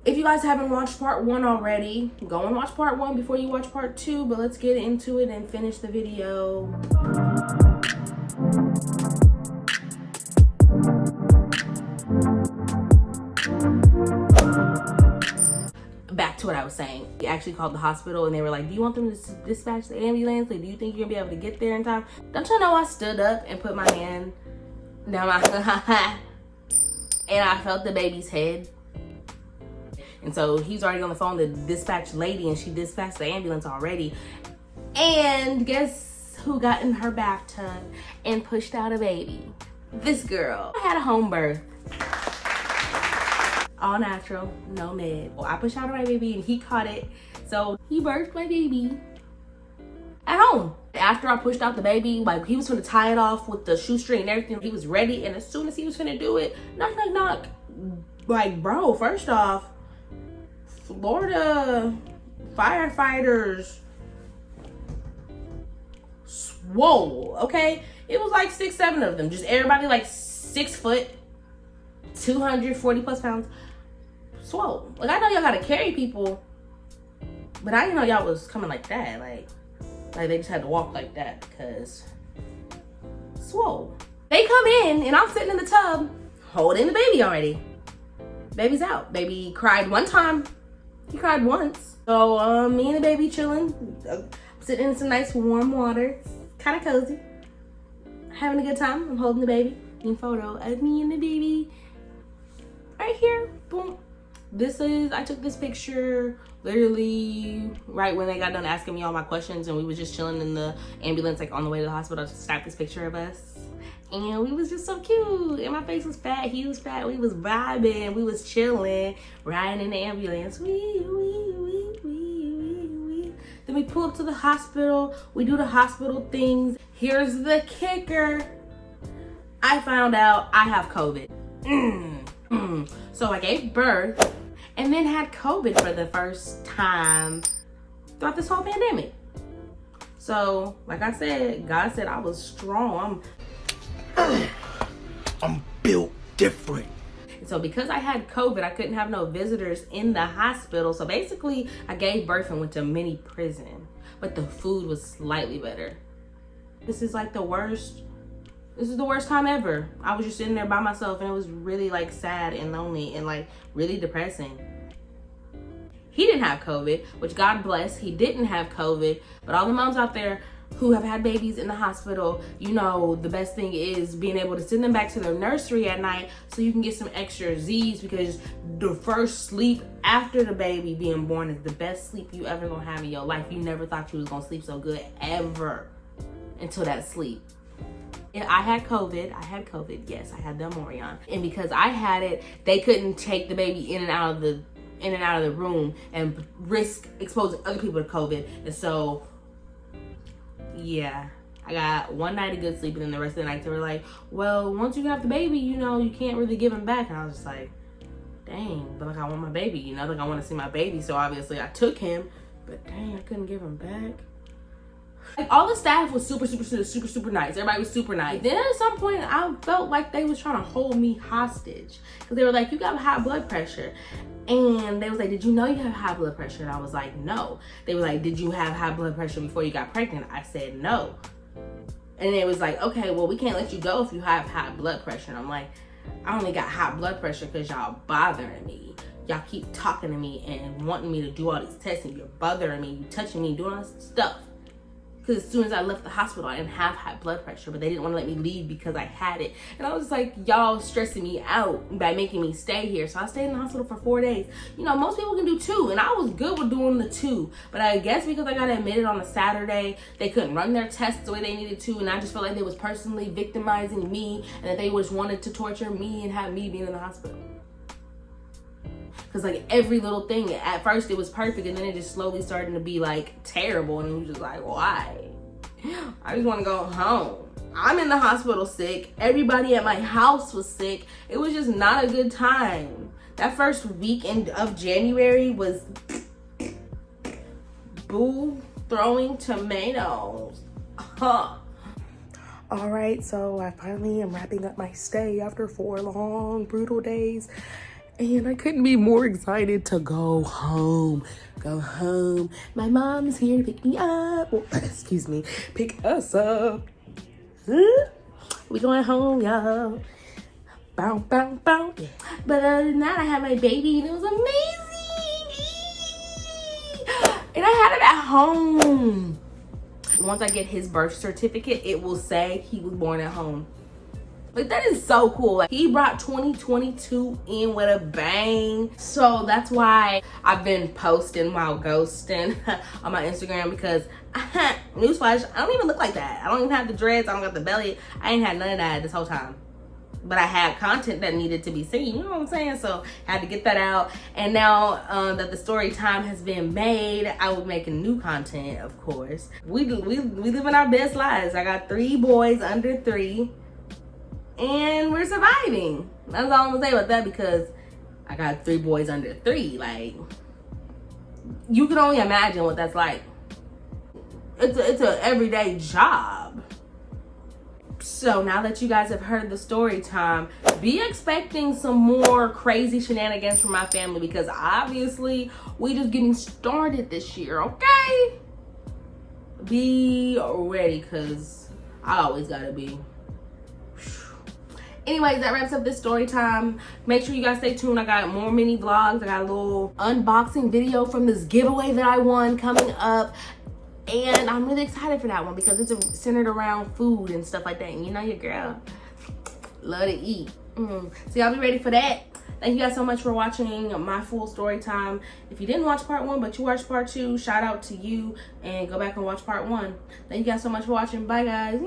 If you guys haven't watched part 1 already, go and watch part 1 before you watch part 2, but let's get into it and finish the video. Back to what I was saying. We actually called the hospital and they were like, do you want them to dispatch the ambulance? Like, do you think you're gonna be able to get there in time? Don't you know I stood up and put my hand down my and I felt the baby's head. And so he's already on the phone, the dispatch lady, and she dispatched the ambulance already. And guess who got in her bathtub and pushed out a baby? This girl. I had a home birth. All natural, no med. Well, I pushed out my baby and he caught it. So he birthed my baby at home. After I pushed out the baby, like he was gonna tie it off with the shoestring and everything. He was ready, and as soon as he was gonna do it, knock, knock, knock. Like, bro, first off, Florida firefighters swole, okay? It was like 6, 7 of them. Just everybody like 6 foot, 240 plus pounds, swole. Like, I know y'all gotta carry people, but I didn't know y'all was coming like that. Like they just had to walk like that because swole. They come in and I'm sitting in the tub holding the baby already. Baby's out. Baby cried one time. He cried once. So me and the baby chilling, sitting in some nice warm water, kind of cozy, having a good time. I'm holding the baby. In photo of me and the baby right here. Boom. I took this picture literally right when they got done asking me all my questions, and we was just chilling in the ambulance, like on the way to the hospital. I just snapped this picture of us, and we was just so cute. And my face was fat, he was fat. We was vibing, we was chilling, riding in the ambulance. Wee, wee, wee, wee, wee. Then we pull up to the hospital. We do the hospital things. Here's the kicker. I found out I have COVID. So I gave birth and then had COVID for the first time throughout this whole pandemic. So, like I said, God said I was strong. I'm built different. And so because I had COVID, I couldn't have no visitors in the hospital. So basically, I gave birth and went to mini prison. But the food was slightly better. This is like the worst. This is the worst time ever. I was just sitting there by myself and it was really like sad and lonely and like really depressing. He didn't have COVID, which God bless, he didn't have COVID. But all the moms out there who have had babies in the hospital, you know, the best thing is being able to send them back to their nursery at night so you can get some extra Z's, because the first sleep after the baby being born is the best sleep you ever gonna have in your life. You never thought you was gonna sleep so good ever until that sleep. I had COVID, yes, I had the Yiry-on. And because I had it, they couldn't take the baby in and out of the room and risk exposing other people to COVID. And so, yeah, I got one night of good sleep, and then the rest of the nights they were like, well, once you have the baby, you know, you can't really give him back. And I was just like, dang, but like I want my baby, you know, like I want to see my baby. So obviously I took him, but dang, I couldn't give him back. Like, all the staff was super nice. Everybody was super nice. Then at some point, I felt like they was trying to hold me hostage. Because they were like, you got high blood pressure. And they was like, did you know you have high blood pressure? And I was like, no. They were like, did you have high blood pressure before you got pregnant? I said, no. And it was like, okay, well, we can't let you go if you have high blood pressure. And I'm like, I only got high blood pressure because y'all bothering me. Y'all keep talking to me and wanting me to do all these tests, and you're bothering me, you touching me, doing all this stuff. Because as soon as I left the hospital, I didn't have high blood pressure, but they didn't want to let me leave because I had it. And I was like, y'all stressing me out by making me stay here. So I stayed in the hospital for 4 days. You know, most people can do 2, and I was good with doing the 2. But I guess because I got admitted on a Saturday, they couldn't run their tests the way they needed to, and I just felt like they was personally victimizing me, and that they just wanted to torture me and have me being in the hospital. Because like every little thing, at first it was perfect, and then it just slowly started to be like terrible, and it was just like, why? I just want to go home. I'm in the hospital sick. Everybody at my house was sick. It was just not a good time. That first weekend of January was boo throwing tomatoes. All right, so I finally am wrapping up my stay after 4 long, brutal days. And I couldn't be more excited to go home. Go home. My mom's here to pick me up. Well, excuse me, pick us up. We going home, y'all. Bow, bow, bow. But other than that, I had my baby and it was amazing. And I had him at home. Once I get his birth certificate, it will say he was born at home. Like, that is so cool. Like, he brought 2022 in with a bang. So that's why I've been posting while ghosting on my Instagram, because newsflash, I don't even look like that. I don't even have the dreads. I don't got the belly. I ain't had none of that this whole time. But I had content that needed to be seen, you know what I'm saying? So I had to get that out. And now that the story time has been made, I will make new content, of course. We living our best lives. I got 3 boys under 3. And we're surviving. That's all I'm gonna say about that, because I got 3 boys under 3. Like, you can only imagine what that's like. It's a everyday job. So now that you guys have heard the story time, be expecting some more crazy shenanigans from my family, because obviously we just getting started this year, okay? Be ready, because I always gotta be. Anyways, that wraps up this story time. Make sure you guys stay tuned. I got more mini vlogs. I got a little unboxing video from this giveaway that I won coming up. And I'm really excited for that one, because it's centered around food and stuff like that. And you know your girl love to eat. So y'all be ready for that. Thank you guys so much for watching my full story time. If you didn't watch part 1, but you watched part 2, shout out to you. And go back and watch part 1. Thank you guys so much for watching. Bye, guys.